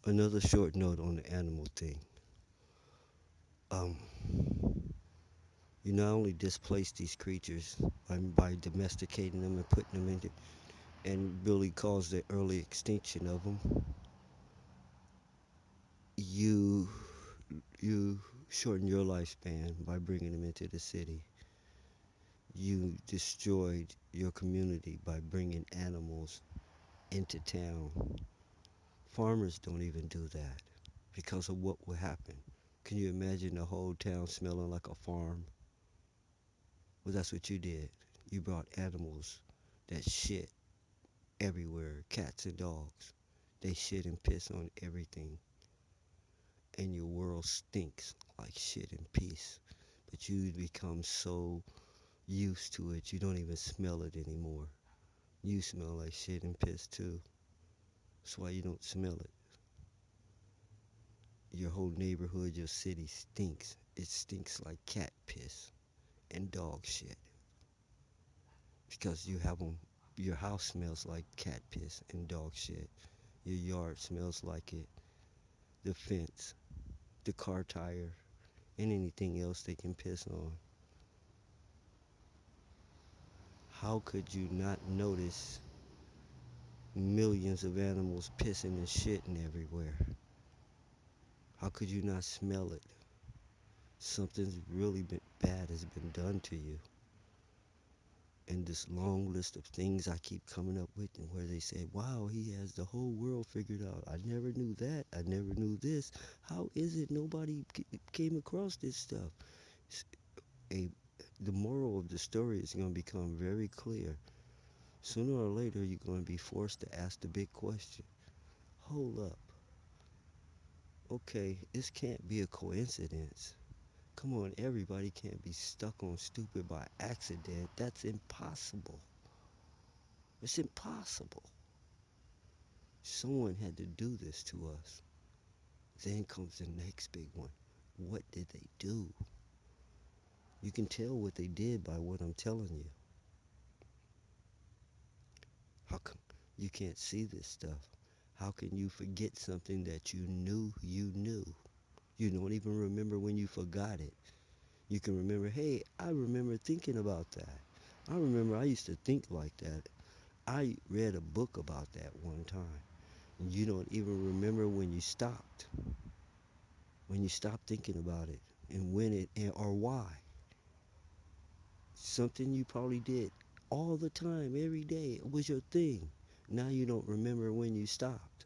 Another short note on the animal thing. Um, you not only displace these creatures by domesticating them and putting them into, and really cause the early extinction of them, you you shorten your lifespan by bringing them into the city. You destroyed your community by bringing animals into town. Farmers don't even do that because of what would happen. Can you imagine the whole town smelling like a farm? Well, that's what you did. You brought animals that shit everywhere, cats and dogs. They shit and piss on everything, and your world stinks like shit and piss. But you become so used to it, you don't even smell it anymore. You smell like shit and piss too. That's why you don't smell it. Your whole neighborhood, your city stinks. It stinks like cat piss and dog shit because you have them. Your house smells like cat piss and dog shit. Your yard smells like it. The fence, the car tire, and anything else they can piss on. How could you not notice millions of animals pissing and shitting everywhere? How could you not smell it? Something's really bad has been done to you. And this long list of things I keep coming up with, and where they say, wow, he has the whole world figured out. I never knew that. I never knew this. How is it nobody came across this stuff? A, the moral of the story is going to become very clear. Sooner or later, you're going to be forced to ask the big question. Hold up. Okay, this can't be a coincidence. Come on, everybody can't be stuck on stupid by accident. That's impossible. It's impossible. Someone had to do this to us. Then comes the next big one. What did they do? You can tell what they did by what I'm telling you. How come you can't see this stuff? How can you forget something that you knew you knew? You don't even remember when you forgot it. You can remember, hey, I remember thinking about that. I remember I used to think like that. I read a book about that one time. And you don't even remember when you stopped thinking about it, and when it or why. Something you probably did all the time, every day. It was your thing. Now you don't remember when you stopped.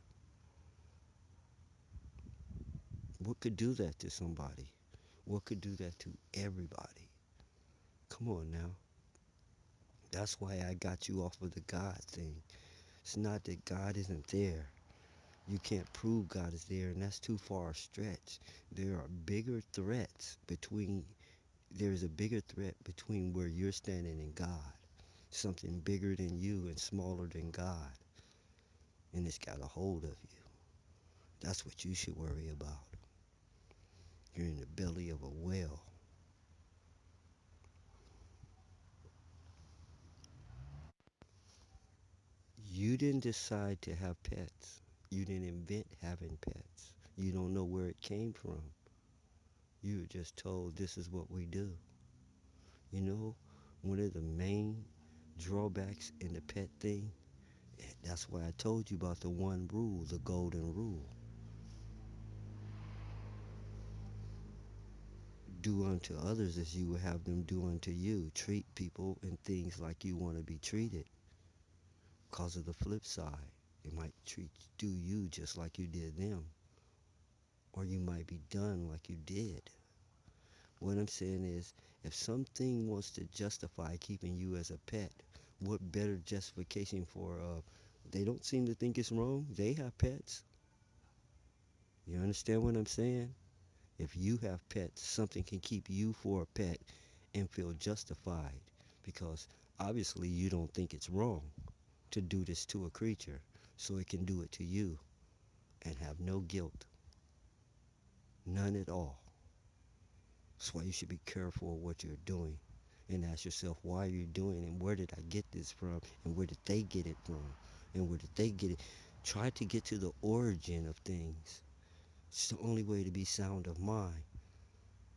What could do that to somebody? What could do that to everybody? Come on now. That's why I got you off of the God thing. It's not that God isn't there. You can't prove God is there, and that's too far a stretch. There are bigger threats between, there's a bigger threat between where you're standing and God. Something bigger than you and smaller than God. And it's got a hold of you. That's what you should worry about. You're in the belly of a whale. You didn't decide to have pets. You didn't invent having pets. You don't know where it came from. You were just told this is what we do. You know, one of the main drawbacks in the pet thing, that's why I told you about the one rule, the golden rule. Do unto others as you would have them do unto you. Treat people and things like you want to be treated. Because of the flip side, it might do you just like you did them, or you might be done like you did. What I'm saying is, if something wants to justify keeping you as a pet, what better justification for they don't seem to think it's wrong. They have pets. You understand what I'm saying? If you have pets, something can keep you for a pet and feel justified because obviously you don't think it's wrong to do this to a creature, so it can do it to you and have no guilt, none at all. That's why you should be careful of what you're doing and ask yourself, why are you doing it, and where did I get this from, and where did they get it from, and where did they get it? Try to get to the origin of things. It's the only way to be sound of mind.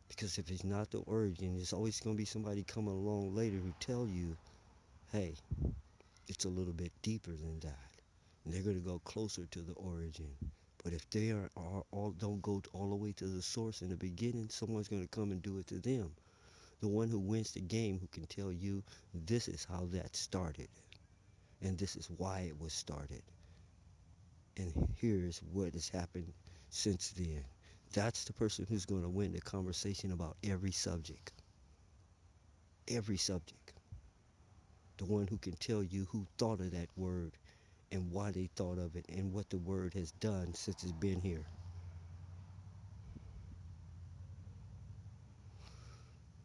Because if it's not the origin, there's always going to be somebody coming along later who tell you, hey, it's a little bit deeper than that. And they're going to go closer to the origin. But if they are all don't go all the way to the source in the beginning, someone's going to come and do it to them. The one who wins the game, who can tell you this is how that started, and this is why it was started, and here's what has happened since then. That's the person who's going to win the conversation about every subject. Every subject. The one who can tell you who thought of that word and why they thought of it and what the word has done since it's been here.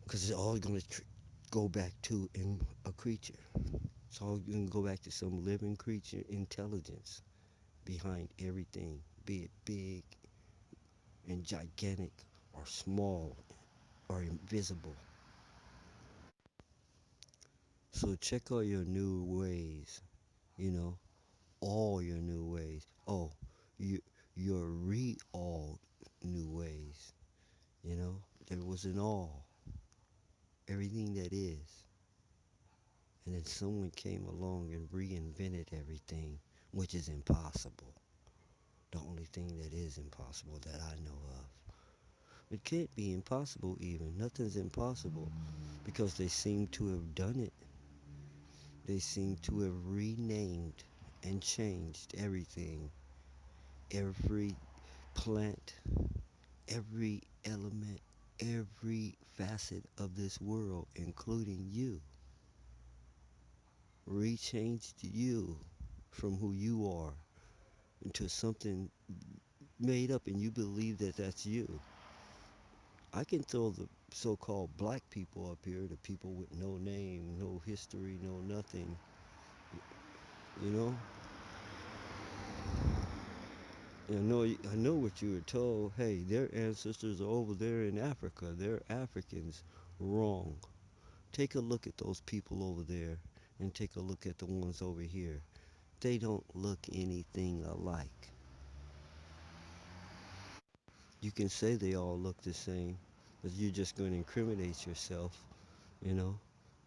Because it's all going to go back to a creature. It's all going to go back to some living creature intelligence behind everything, be it big and gigantic or small or invisible. So check out your new ways, you know, all your new ways. Oh, you, your all new ways, you know. There was an all, everything that is. And then someone came along and reinvented everything, which is impossible. The only thing that is impossible that I know of. It can't be impossible even. Nothing's impossible because they seem to have done it. They seem to have renamed and changed everything. Every plant, every element, every facet of this world, including you. Rechanged you from who you are into something made up and you believe that that's you. I can throw the so-called black people up here, the people with no name, no history, no nothing, you know. I know what you were told. Hey, their ancestors are over there in Africa. They're Africans. Wrong. Take a look at those people over there and take a look at the ones over here. They don't look anything alike. You can say they all look the same, but you're just going to incriminate yourself, you know,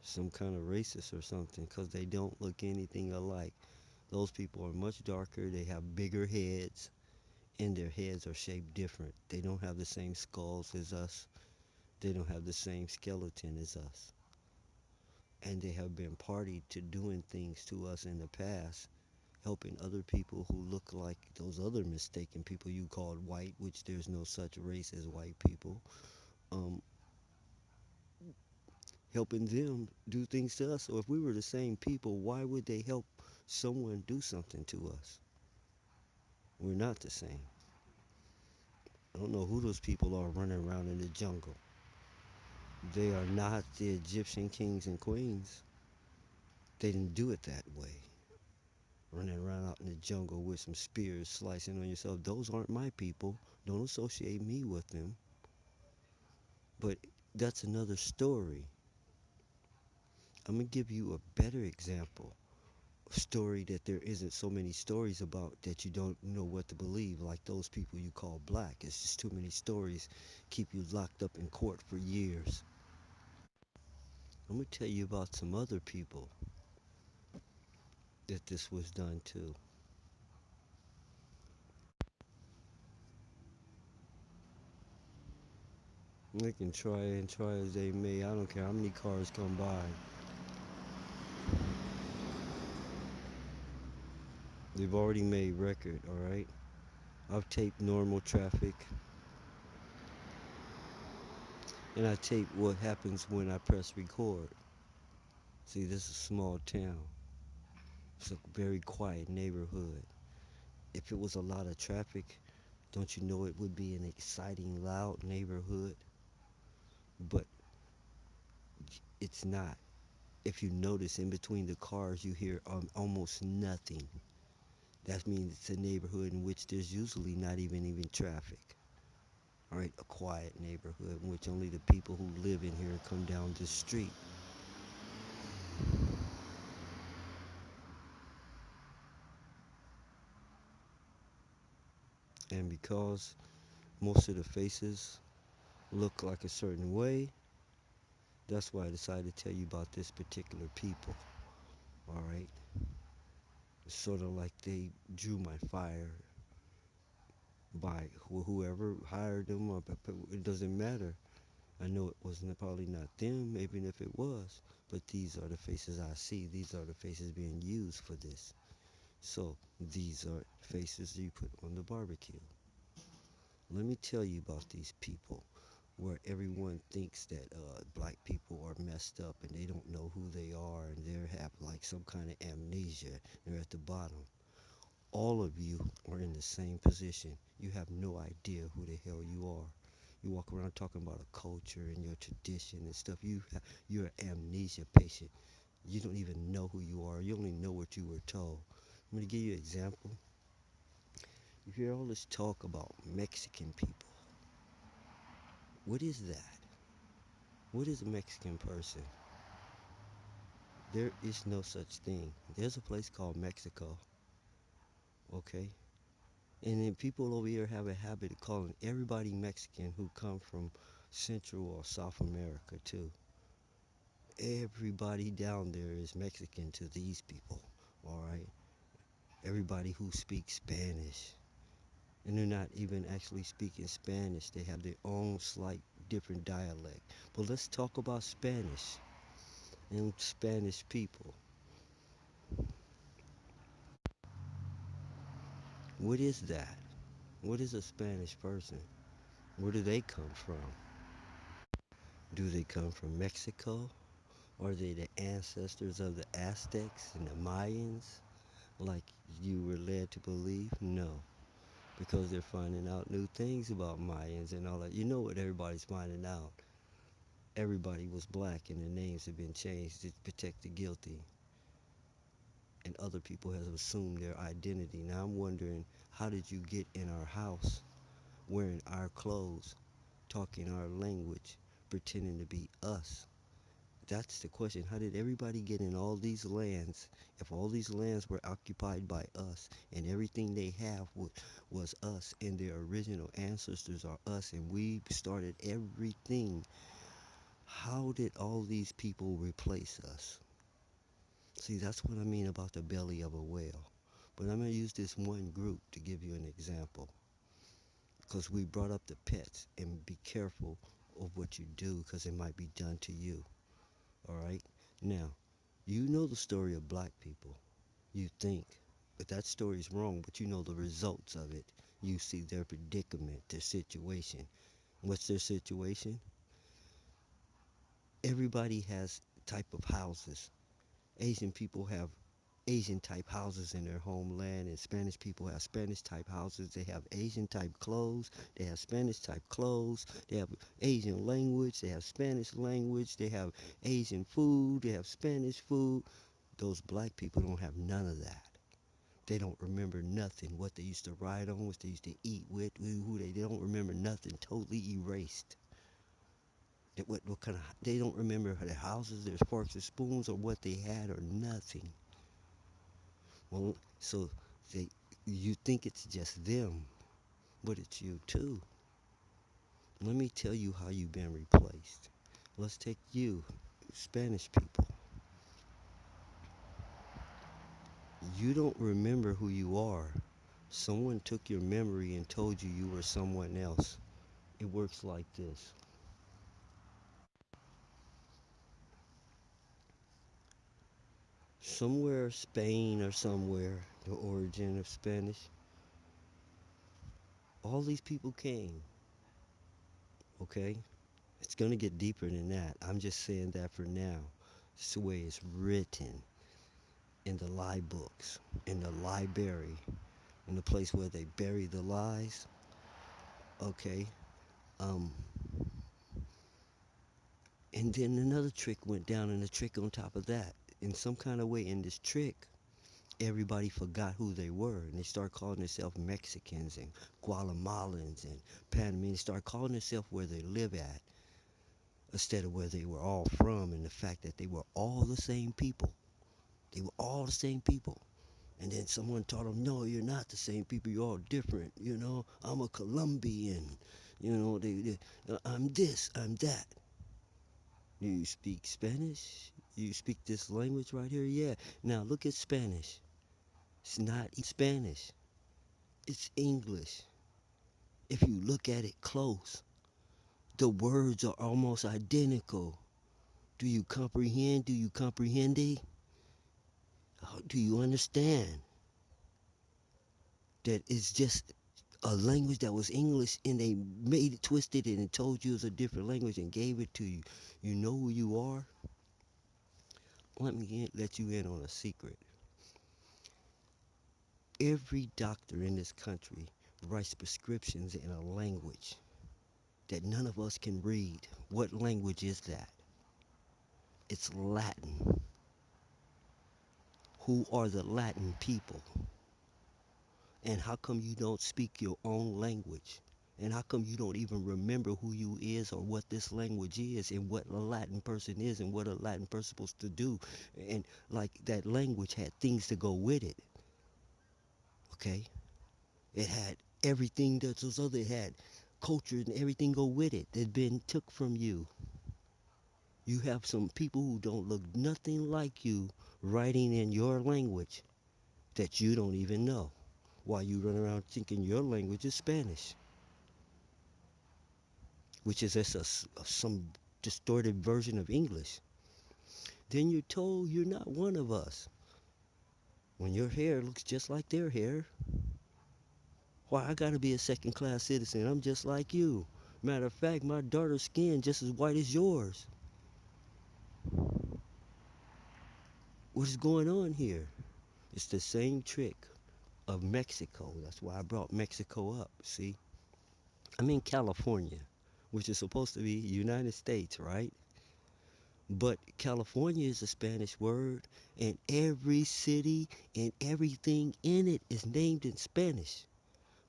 some kind of racist or something, because they don't look anything alike. Those people are much darker, they have bigger heads, and their heads are shaped different. They don't have the same skulls as us, they don't have the same skeleton as us. And they have been party to doing things to us in the past, helping other people who look like those other mistaken people you called white, which there's no such race as white people. Um, Helping them do things to us. So if we were the same people, why would they help someone do something to us? We're not the same. I don't know who those people are running around in the jungle. They are not the Egyptian kings and queens. They didn't do it that way. Running around out in the jungle with some spears slicing on yourself. Those aren't my people. Don't associate me with them. But that's another story. I'm going to give you a better example. Story that there isn't so many stories about that you don't know what to believe, like those people you call black. It's just too many stories keep you locked up in court for years. I'm gonna tell you about some other people that this was done to. They can try and try as they may. I don't care how many cars come by. They've already made record, all right? I've taped normal traffic, and I tape what happens when I press record. See, this is a small town. It's a very quiet neighborhood. If it was a lot of traffic, don't you know it would be an exciting, loud neighborhood? But it's not. If you notice, in between the cars, you hear almost nothing. That means it's a neighborhood in which there's usually not even traffic. All right, a quiet neighborhood in which only the people who live in here come down the street. And because most of the faces look like a certain way, that's why I decided to tell you about this particular people. All right, it's sort of like they drew my fire by whoever hired them, or it doesn't matter. I know it wasn't probably not them, even if it was, but these are the faces I see. These are the faces being used for this. So these are faces you put on the barbecue. Let me tell you about these people where everyone thinks that black people are messed up and they don't know who they are and they have like some kind of amnesia. They're at the bottom. All of you are in the same position. You have no idea who the hell you are. You walk around talking about a culture and your tradition and stuff. You're an amnesia patient. You don't even know who you are. You only know what you were told. I'm going to give you an example. You hear all this talk about Mexican people. What is that? What is a Mexican person? There is no such thing. There's a place called Mexico, okay? And then people over here have a habit of calling everybody Mexican who come from Central or South America too. Everybody down there is Mexican to these people, all right? Everybody who speaks Spanish. And they're not even actually speaking Spanish. They have their own slight different dialect. But let's talk about Spanish and Spanish people. What is that? What is a Spanish person? Where do they come from? Do they come from Mexico? Are they the ancestors of the Aztecs and the Mayans, like you were led to believe? No, because they're finding out new things about Mayans and all that. You know what everybody's finding out? Everybody was black and the names have been changed to protect the guilty, and other people have assumed their identity. Now I'm wondering, how did you get in our house wearing our clothes, talking our language, pretending to be us? That's the question. How did everybody get in all these lands if all these lands were occupied by us and everything they have was us and their original ancestors are us and we started everything? How did all these people replace us? See, that's what I mean about the belly of a whale. But I'm going to use this one group to give you an example because we brought up the pets, and be careful of what you do because it might be done to you. All right? Now, you know the story of black people. You think, but that story is wrong, but you know the results of it. You see their predicament, their situation. What's their situation? Everybody has type of houses. Asian people have Asian type houses in their homeland, and Spanish people have Spanish type houses. They have Asian type clothes. They have Spanish type clothes. They have Asian language. They have Spanish language. They have Asian food. They have Spanish food. Those black people don't have none of that. They don't remember nothing. What they used to ride on, what they used to eat with, who they don't remember nothing. Totally erased. What kind of they don't remember their houses, their forks and spoons, or what they had, or nothing. Well, so they you think it's just them, but it's you too. Let me tell you how you've been replaced. Let's take you, Spanish people. You don't remember who you are. Someone took your memory and told you you were someone else. It works like this. Somewhere Spain or somewhere, the origin of Spanish, all these people came, okay? It's going to get deeper than that. I'm just saying that for now. It's the way it's written in the lie books, in the library, in the place where they bury the lies, okay? Um, and then another trick went down, and a trick on top of that. In some kind of way, in this trick, everybody forgot who they were, and they start calling themselves Mexicans and Guatemalans and Panamanians. They start calling themselves where they live at instead of where they were all from, and the fact that they were all the same people. They were all the same people. And then someone taught them, no, you're not the same people. You're all different. You know, I'm a Colombian. You know, I'm this, I'm that. You speak Spanish? You speak this language right here? Yeah. Now look at Spanish. It's not Spanish. It's English. If you look at it close, the words are almost identical. Do you comprehend? Do you comprehend? Do you understand that it's just a language that was English and they made it twisted it and told you it's a different language and gave it to you? You know who you are? Let you in on a secret. Every doctor in this country writes prescriptions in a language that none of us can read. What language is that? It's Latin. Who are the Latin people? And how come you don't speak your own language? And how come you don't even remember who you is or what this language is and what a Latin person is and what a Latin person supposed to do? And like that language had things to go with it. Okay? It had everything that those other had, culture and everything go with it that been took from you. You have some people who don't look nothing like you writing in your language that you don't even know while you run around thinking your language is Spanish, which is just some distorted version of English. Then you're told you're not one of us when your hair looks just like their hair. Why I gotta be a second class citizen? I'm just like you. Matter of fact, my daughter's skin just as white as yours. What is going on here? It's the same trick of Mexico. That's why I brought Mexico up. See, I'm in California, which is supposed to be United States, right? But California is a Spanish word, and every city and everything in it is named in Spanish.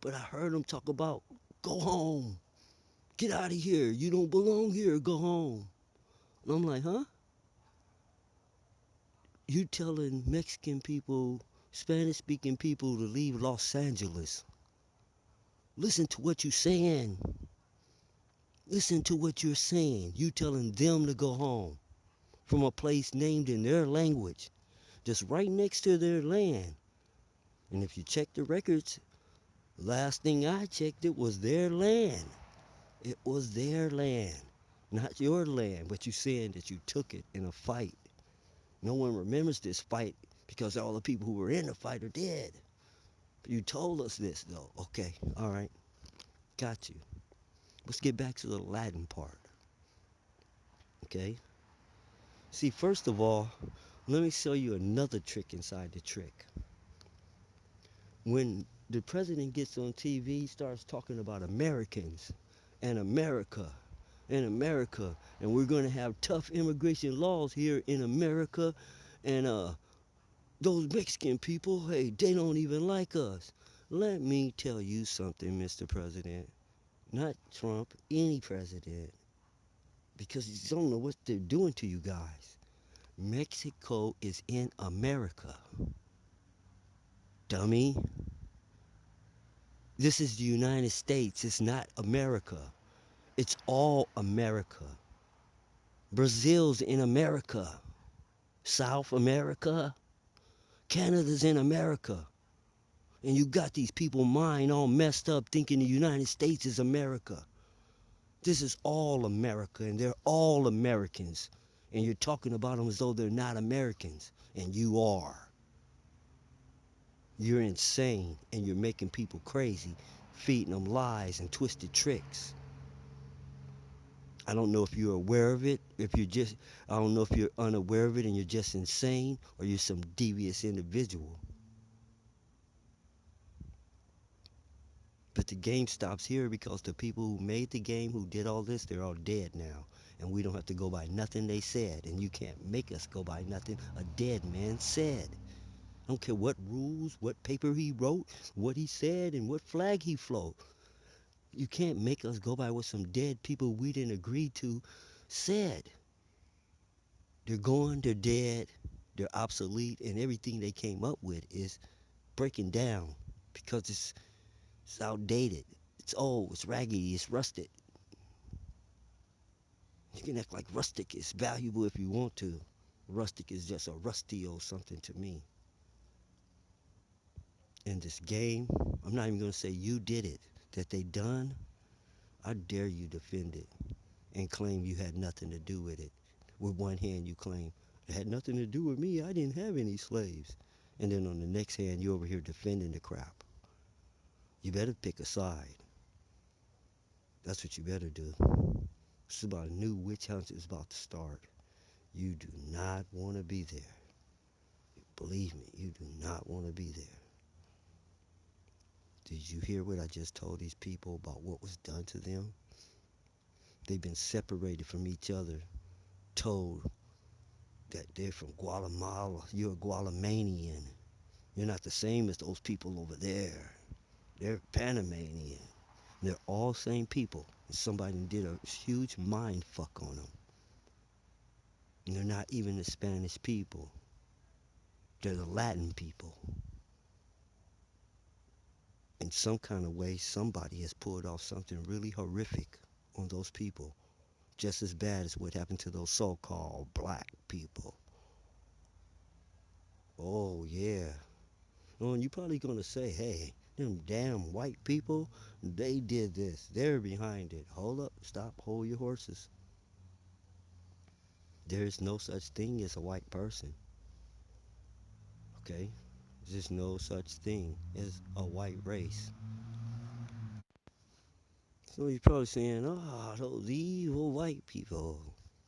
But I heard them talk about go home, get out of here, you don't belong here, go home. And I'm like, huh? You telling Mexican people, Spanish speaking people to leave Los Angeles. Listen to what you're saying. Listen to what you're saying. You telling them to go home from a place named in their language, just right next to their land. And if you check the records, last thing I checked, it was their land. It was their land, not your land. But you saying that you took it in a fight. No one remembers this fight because all the people who were in the fight are dead. But you told us this though. Okay, all right, got you. Let's get back to the Latin part. Okay. See, first of all, let me show you another trick inside the trick. When the president gets on TV, he starts talking about Americans and America and America, and we're going to have tough immigration laws here in America, and those Mexican people, hey, they don't even like us. Let me tell you something, Mr. President. Not Trump, any president, because you don't know what they're doing to you guys. Mexico is in America, dummy. This is the United States. It's not America. It's all America. Brazil's in America. South America. Canada's in America. And you got these people mind all messed up thinking the United States is America. This is all America and they're all Americans. And you're talking about them as though they're not Americans. And you are. You're insane and you're making people crazy, feeding them lies and twisted tricks. I don't know if you're aware of it, I don't know if you're unaware of it and you're just insane or you're some devious individual. But the game stops here because the people who made the game, who did all this, they're all dead now. And we don't have to go by nothing they said. And you can't make us go by nothing a dead man said. I don't care what rules, what paper he wrote, what he said, and what flag he flew. You can't make us go by what some dead people we didn't agree to said. They're gone, they're dead, they're obsolete, and everything they came up with is breaking down because it's outdated. It's old. It's raggedy. It's rusted. You can act like rustic is valuable if you want to. Rustic is just a rusty or something to me. In this game, I'm not even gonna say you did it. That they done, I dare you defend it and claim you had nothing to do with it. With one hand you claim it had nothing to do with me. I didn't have any slaves. And then on the next hand you over here defending the crap. You better pick a side. That's what you better do. This is about a new witch hunt is about to start. You do not want to be there. Believe me, you do not want to be there. Did you hear what I just told these people about what was done to them? They've been separated from each other, told that they're from Guatemala. You're a Guatemanian. You're not the same as those people over there. They're Panamanian. They're all same people. And somebody did a huge mind fuck on them. And they're not even the Spanish people. They're the Latin people. In some kind of way, somebody has pulled off something really horrific on those people. Just as bad as what happened to those so-called black people. Oh, yeah. Oh, and you're probably going to say, hey, them damn white people, they did this. They're behind it. Hold up. Stop. Hold your horses. There is no such thing as a white person. Okay? There's no such thing as a white race. So you're probably saying, oh, those evil white people.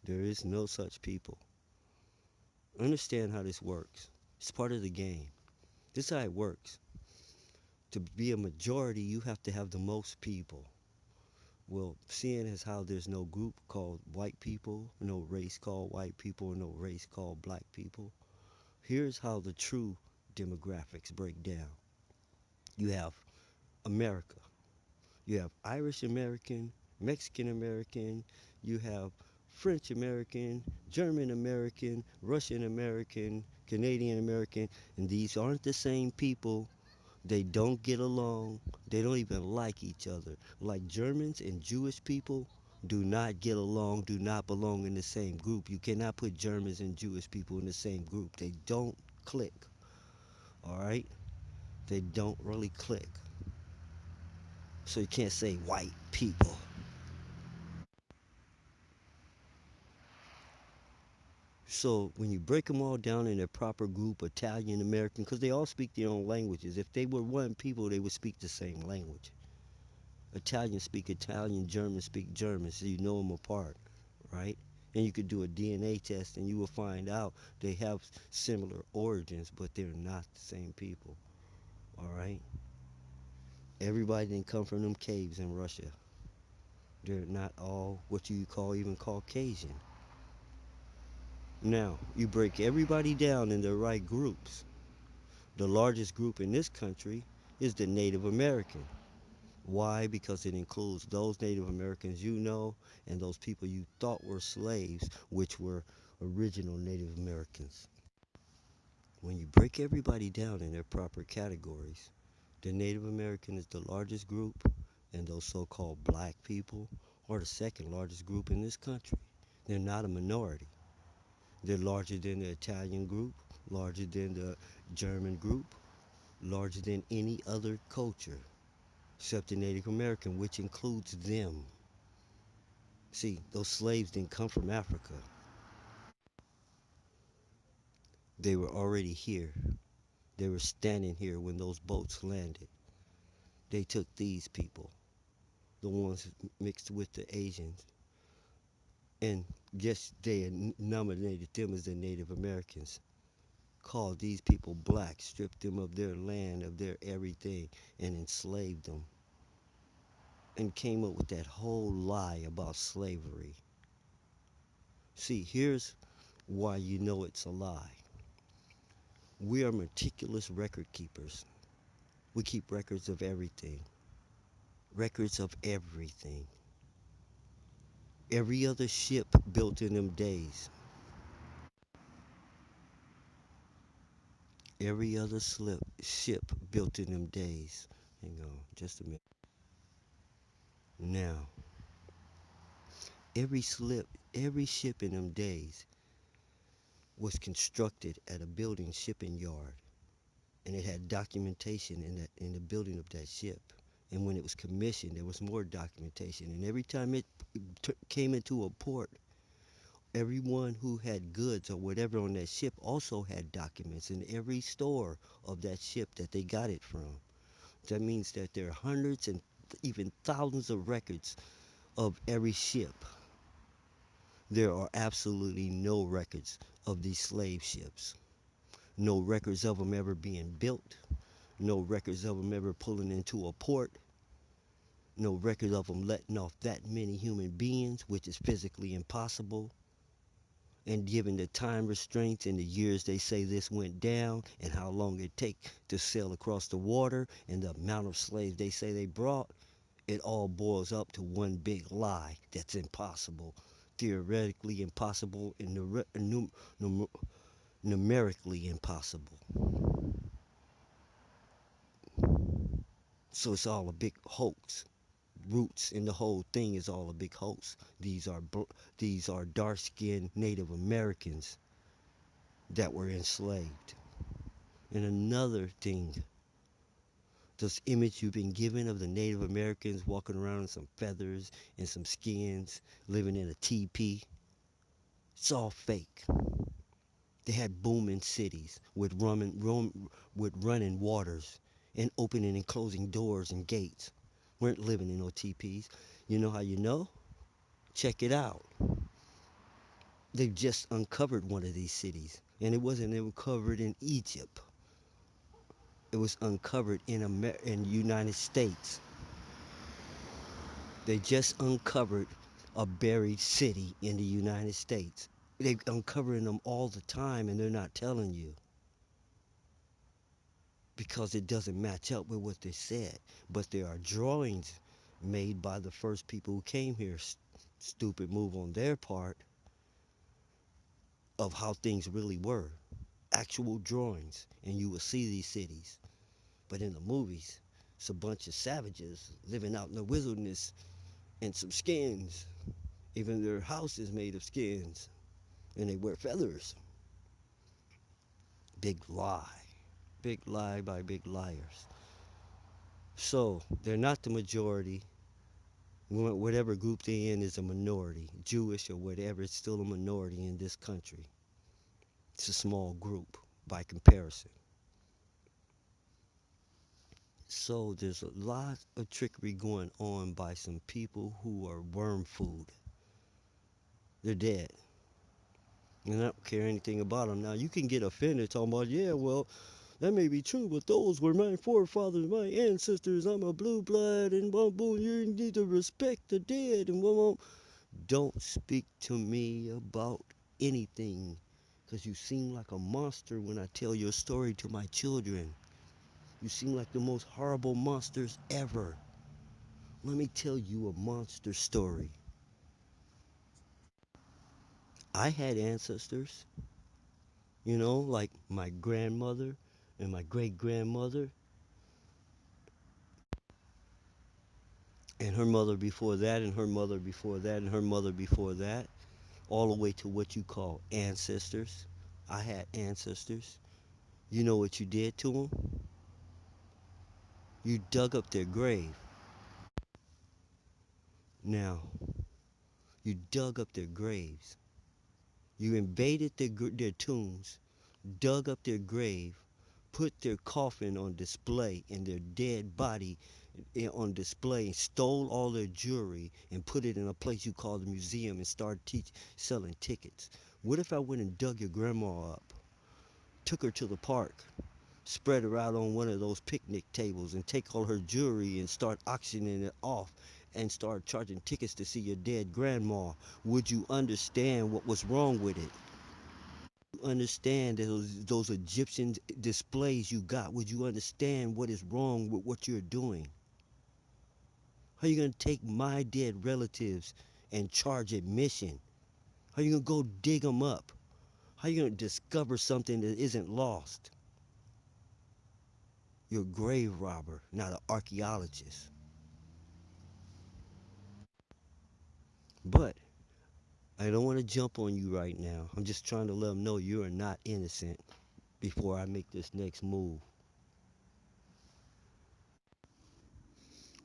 There is no such people. Understand how this works. It's part of the game. This is how it works. To be a majority, you have to have the most people. Well, seeing as how there's no group called white people, no race called white people, no race called black people, here's how the true demographics break down. You have America. You have Irish American, Mexican American, you have French American, German American, Russian American, Canadian American, and these aren't the same people. They don't get along. They don't even like each other. Like Germans and Jewish people do not get along, do not belong in the same group. You cannot put Germans and Jewish people in the same group. They don't click. All right? They don't really click. So you can't say white people. So when you break them all down in their proper group, Italian American, because they all speak their own languages. If they were one people, they would speak the same language. Italians speak Italian, Germans speak German, so you know them apart, right? And you could do a DNA test and you will find out they have similar origins, but they're not the same people, all right? Everybody didn't come from them caves in Russia. They're not all what you call even Caucasian. Now, you break everybody down in the right groups. The largest group in this country is the Native American. Why? Because it includes those Native Americans you know and those people you thought were slaves, which were original Native Americans. When you break everybody down in their proper categories, the Native American is the largest group, and those so called black people are the second largest group in this country. They're not a minority. They're larger than the Italian group, larger than the German group, larger than any other culture except the Native American, which includes them. See, those slaves didn't come from Africa. They were already here. They were standing here when those boats landed. They took these people, the ones mixed with the Asians, and yes, they nominated them as the Native Americans. Called these people black, stripped them of their land, of their everything, and enslaved them. And came up with that whole lie about slavery. See, here's why you know it's a lie. We are meticulous record keepers. We keep records of everything. Records of everything. Every other ship built in them days. every other ship built in them days. Hang on, just a minute. Now, every ship in them days was constructed at a building shipping yard, and it had documentation in the building of that ship. And when it was commissioned, there was more documentation. And every time it came into a port, everyone who had goods or whatever on that ship also had documents in every store of that ship that they got it from. That means that there are hundreds and even thousands of records of every ship. There are absolutely no records of these slave ships. No records of them ever being built. No records of them ever pulling into a port. No record of them letting off that many human beings, which is physically impossible. And given the time restraints and the years they say this went down and how long it take to sail across the water and the amount of slaves they say they brought, it all boils up to one big lie that's impossible, theoretically impossible, and numerically impossible. So it's all a big hoax. Roots in the whole thing is all a big hoax. These are dark-skinned Native Americans that were enslaved. And another thing, this image you've been given of the Native Americans walking around in some feathers and some skins, living in a teepee, it's all fake. They had booming cities with running waters and opening and closing doors and gates. Weren't living in no teepees. You know how you know? Check it out. They've just uncovered one of these cities, and it wasn't uncovered in Egypt. It was uncovered in United States. They just uncovered a buried city in the United States. They're uncovering them all the time, and they're not telling you because it doesn't match up with what they said. But there are drawings made by the first people who came here. Stupid move on their part of how things really were. Actual drawings, and you will see these cities. But in the movies, it's a bunch of savages living out in the wilderness and some skins. Even their house is made of skins, and they wear feathers. Big lie. Big lie by big liars. So they're not the majority. Whatever group they're in is a minority. Jewish or whatever, it's still a minority in this country. It's a small group by comparison. So there's a lot of trickery going on by some people who are worm food. They're dead. And I don't care anything about them. Now, you can get offended talking about, yeah, well, that may be true, but those were my forefathers, my ancestors. I'm a blue blood, and boom, boom, you need to respect the dead, and boom, boom. Don't speak to me about anything, because you seem like a monster when I tell your story to my children. You seem like the most horrible monsters ever. Let me tell you a monster story. I had ancestors, like my grandmother and my great grandmother and her mother before that and her mother before that and her mother before that, all the way to what you call ancestors. I had ancestors. You know what you did to them? You dug up their grave. Now, you dug up their graves. You invaded their tombs, dug up their grave, put their coffin on display and their dead body on display, stole all their jewelry and put it in a place you call the museum and started selling tickets. What if I went and dug your grandma up, took her to the park, spread her out on one of those picnic tables and take all her jewelry and start auctioning it off and start charging tickets to see your dead grandma? Would you understand what was wrong with it? Understand those Egyptian displays you got? Would you understand what is wrong with what you're doing? How are you going to take my dead relatives and charge admission? How are you going to go dig them up? How are you going to discover something that isn't lost? You're a grave robber, not an archaeologist. But I don't want to jump on you right now. I'm just trying to let them know you are not innocent before I make this next move.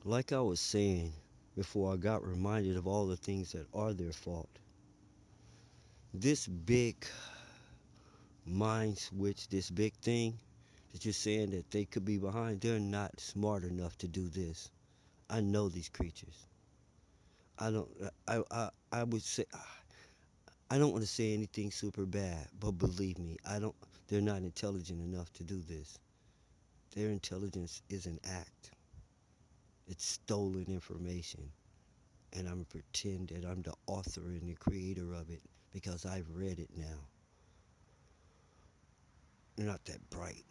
Like I was saying before I got reminded of all the things that are their fault, this big mind switch, this big thing that you're saying that they could be behind, they're not smart enough to do this. I know these creatures. I don't. I would say I don't want to say anything super bad, but believe me, I don't. They're not intelligent enough to do this. Their intelligence is an act. It's stolen information, and I'm pretend that I'm the author and the creator of it because I've read it now. They're not that bright,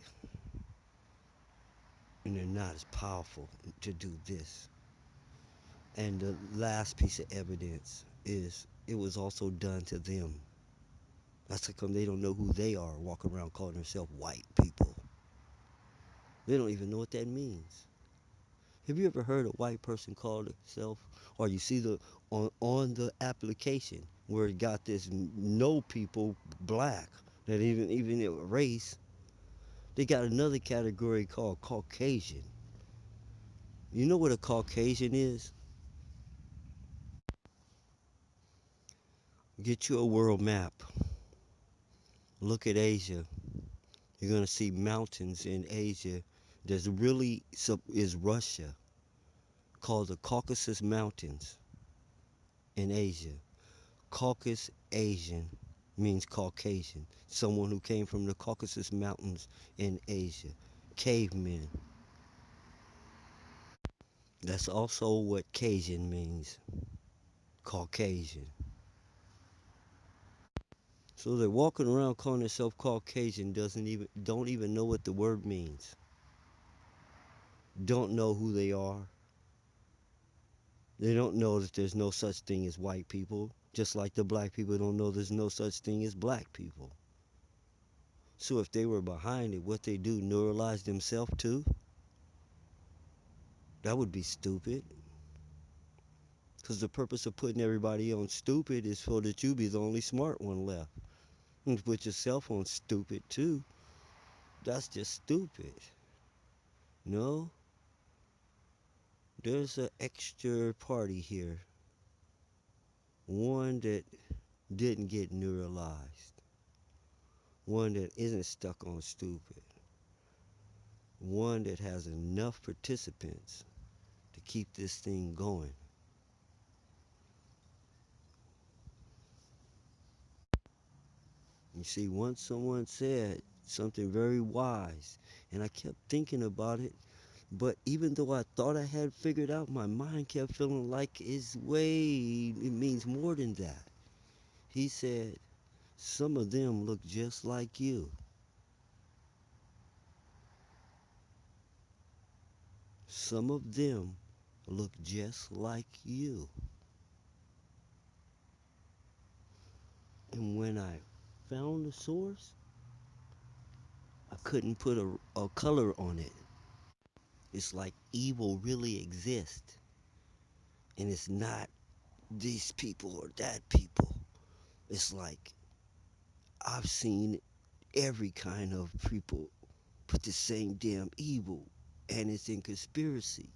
and they're not as powerful to do this. And the last piece of evidence is it was also done to them. That's how come they don't know who they are, walking around calling themselves white people. They don't even know what that means. Have you ever heard a white person call themselves, or you see the on the application where it got this no people black that even a race, they got another category called Caucasian. You know what a Caucasian is? Get you a world map. Look at Asia. You're gonna see mountains in Asia. There's really is Russia called the Caucasus Mountains in Asia. Caucasus Asian means Caucasian, someone who came from the Caucasus Mountains in Asia. Cavemen. That's also what Cajun means, Caucasian. So they're walking around calling themselves Caucasian don't even know what the word means. Don't know who they are. They don't know that there's no such thing as white people, just like the black people don't know there's no such thing as black people. So if they were behind it, what they do, neuralize themselves too? That would be stupid. Because the purpose of putting everybody on stupid is so that you be the only smart one left. And put yourself on stupid too. That's just stupid. No, there's an extra party here. One that didn't get neuralized. One that isn't stuck on stupid. One that has enough participants to keep this thing going. You see, once someone said something very wise, and I kept thinking about it, but even though I thought I had figured out, my mind kept feeling like it means more than that. He said, some of them look just like you. Some of them look just like you. And when I found the source, I couldn't put a color on it. It's like evil really exists. And it's not these people or that people. It's like I've seen every kind of people put the same damn evil, and it's in conspiracy.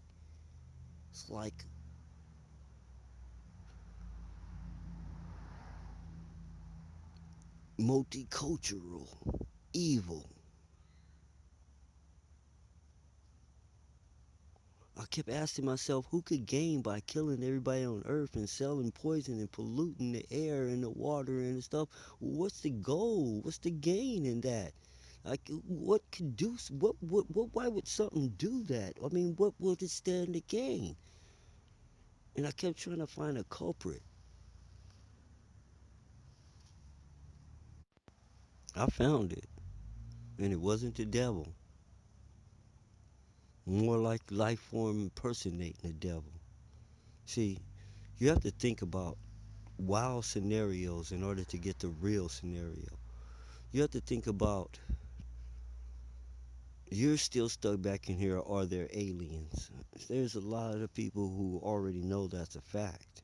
It's like multicultural evil. I kept asking myself who could gain by killing everybody on earth and selling poison and polluting the air and the water and the stuff. What's the goal? What's the gain in that? Like what could do what why would something do that? I mean, what would it stand to gain? And I kept trying to find a culprit. I found it, and it wasn't the devil. More like life form impersonating the devil. See, you have to think about wild scenarios in order to get the real scenario. You have to think about You're still stuck back in here. Are there aliens? There's a lot of people who already know that's a fact.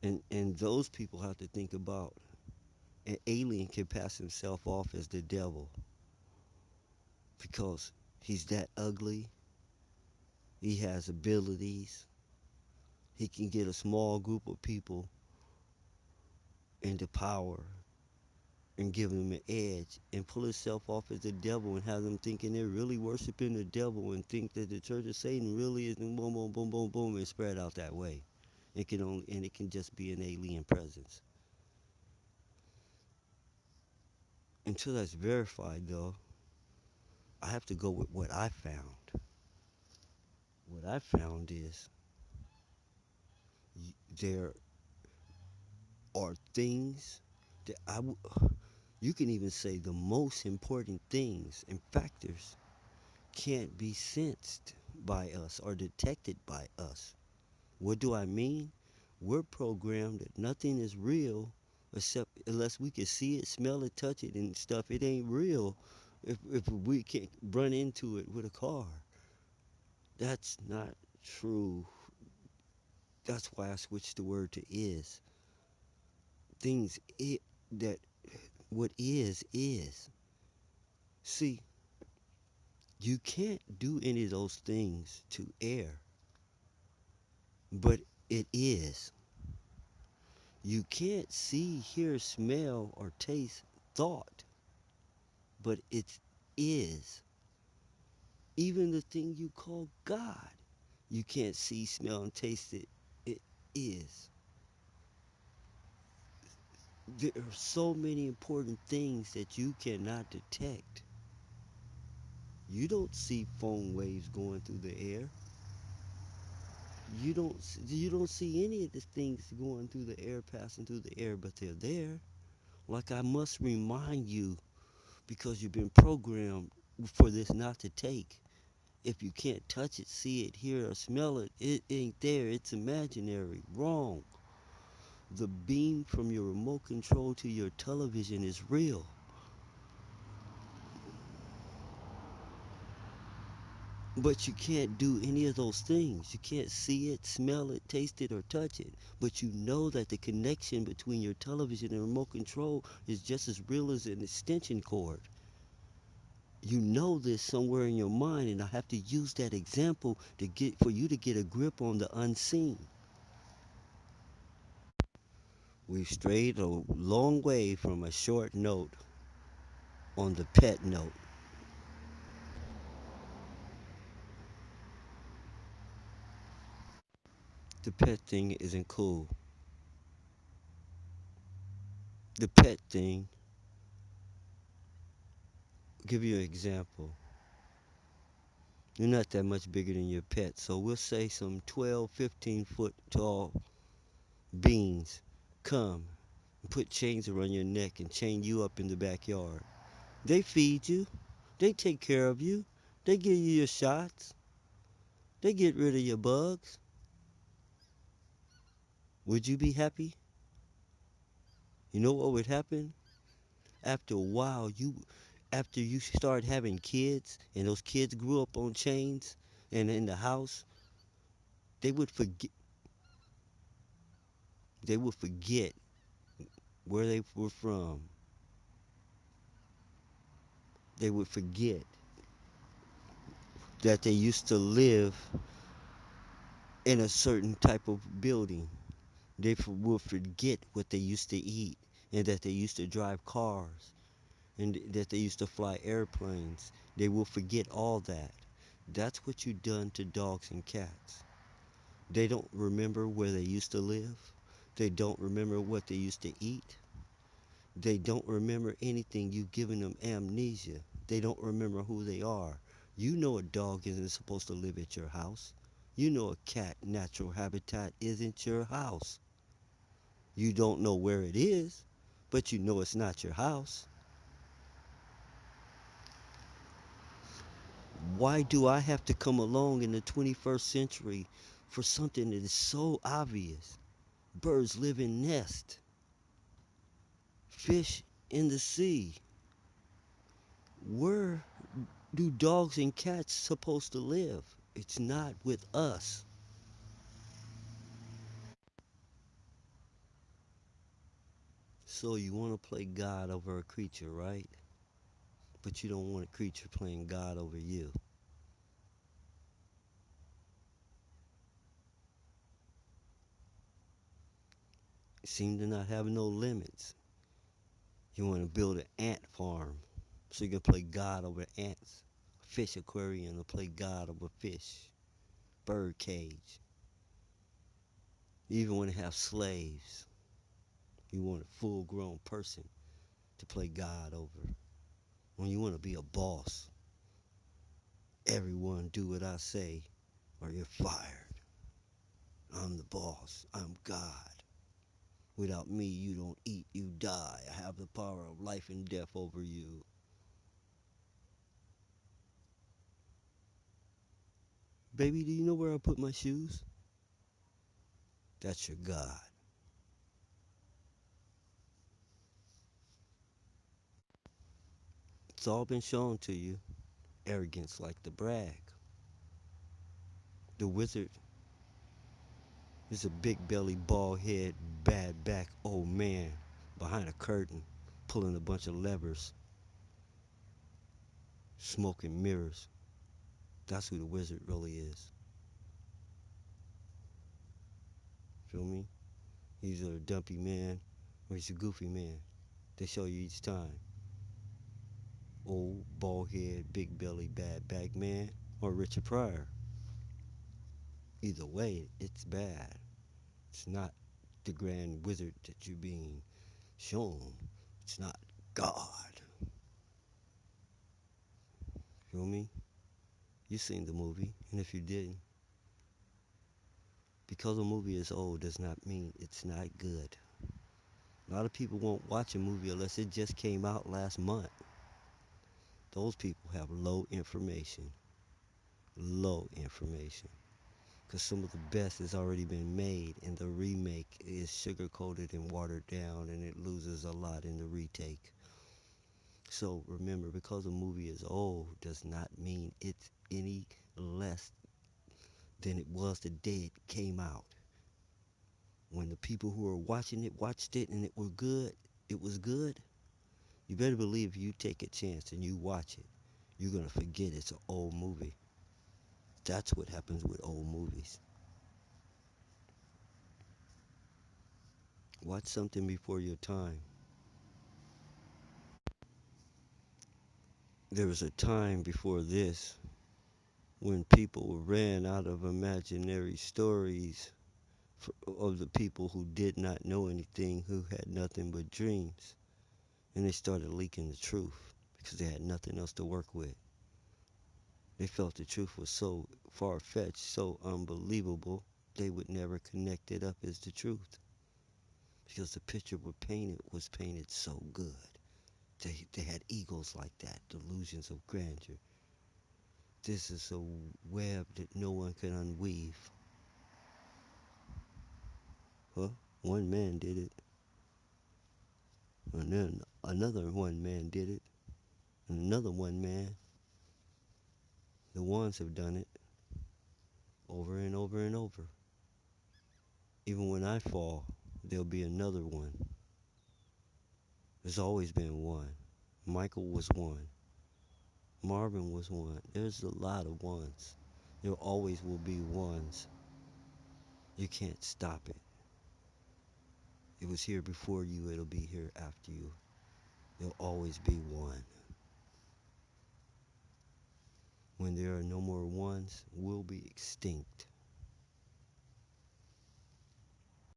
And those people have to think about an alien can pass himself off as the devil because he's that ugly. He has abilities. He can get a small group of people into power and give them an edge and pull himself off as the devil and have them thinking they're really worshiping the devil and think that the Church of Satan really is boom, boom, boom, boom, boom, and spread out that way. It can just be an alien presence. Until that's verified, though, I have to go with what I found. What I found is there are things that you can even say the most important things and factors can't be sensed by us or detected by us. What do I mean? We're programmed that nothing is real except unless we can see it, smell it, touch it, and stuff. It ain't real if we can't run into it with a car. That's not true. That's why I switched the word to is. Things it that what is. See, you can't do any of those things to air, but it is. You can't see, hear, smell, or taste thought, but it is. Even the thing you call God, you can't see, smell, and taste it. It is. There are so many important things that you cannot detect. You don't see phone waves going through the air. You don't see any of the things going through the air, passing through the air, but they're there. Like I must remind you because you've been programmed for this not to take. If you can't touch it, see it, hear it, or smell it, it ain't there. It's imaginary. Wrong. The beam from your remote control to your television is real. But you can't do any of those things. You can't see it, smell it, taste it, or touch it. But you know that the connection between your television and remote control is just as real as an extension cord. You know this somewhere in your mind, and I have to use that example to get for you to get a grip on the unseen. We've strayed a long way from a short note on the pet note. The pet thing isn't cool. The pet thing, I'll give you an example. You're not that much bigger than your pet, so we'll say some 12, 15-foot tall beings come and put chains around your neck and chain you up in the backyard. They feed you, they take care of you, they give you your shots, they get rid of your bugs. Would you be happy? You know what would happen? After a while, after you start having kids and those kids grew up on chains and in the house, they would forget they would forget where they were from. They would forget that they used to live in a certain type of building. They would forget what they used to eat and that they used to drive cars and that they used to fly airplanes. They will forget all that. That's what you done to dogs and cats. They don't remember where they used to live. They don't remember what they used to eat. They don't remember anything. You've given them amnesia. They don't remember who they are. You know a dog isn't supposed to live at your house. You know a cat natural habitat isn't your house. You don't know where it is, but you know it's not your house. Why do I have to come along in the 21st century for something that is so obvious? Birds live in nests, fish in the sea. Where do dogs and cats supposed to live? It's not with us. So you want to play God over a creature, right? But you don't want a creature playing God over you. You seem to not have no limits. You want to build an ant farm so you can play God over ants. A fish aquarium to play God over fish. Bird cage. You even want to have slaves. You want a full grown person to play God over. When you want to be a boss, everyone do what I say or you're fired. I'm the boss. I'm God. Without me, you don't eat, you die. I have the power of life and death over you. Baby, do you know where I put my shoes? That's your God. It's all been shown to you. Arrogance like to brag. The wizard is a big belly, bald head, bad back old man behind a curtain, pulling a bunch of levers, smoking mirrors. That's who the wizard really is. Feel me? He's a dumpy man or he's a goofy man. They show you each time. Old, bald head, big belly, bad back man or Richard Pryor. Either way, it's bad. It's not the grand wizard that you're being shown. It's not God. Feel me? You seen the movie, and if you didn't, because a movie is old does not mean it's not good. A lot of people won't watch a movie unless it just came out last month. Those people have low information. Low information. Because some of the best has already been made, and the remake is sugar coated and watered down, and it loses a lot in the retake. So remember, because a movie is old does not mean it's any less than it was the day it came out. When the people who were watching it watched it and it was good, you better believe if you take a chance and you watch it, you're gonna forget it's an old movie. That's what happens with old movies. Watch something before your time. There was a time before this when people ran out of imaginary stories of the people who did not know anything, who had nothing but dreams. And they started leaking the truth because they had nothing else to work with. They felt the truth was so far fetched, so unbelievable, they would never connect it up as the truth because the picture was painted so good. They had egos like that, delusions of grandeur. This is a web that no one can unweave. Well, one man did it, and then another one man did it, and another one man. The ones have done it over and over and over. Even when I fall, there'll be another one. There's always been one. Michael was one. Marvin was one. There's a lot of ones. There always will be ones. You can't stop it. It was here before you, it'll be here after you. There'll always be one. When there are no more ones, we'll be extinct.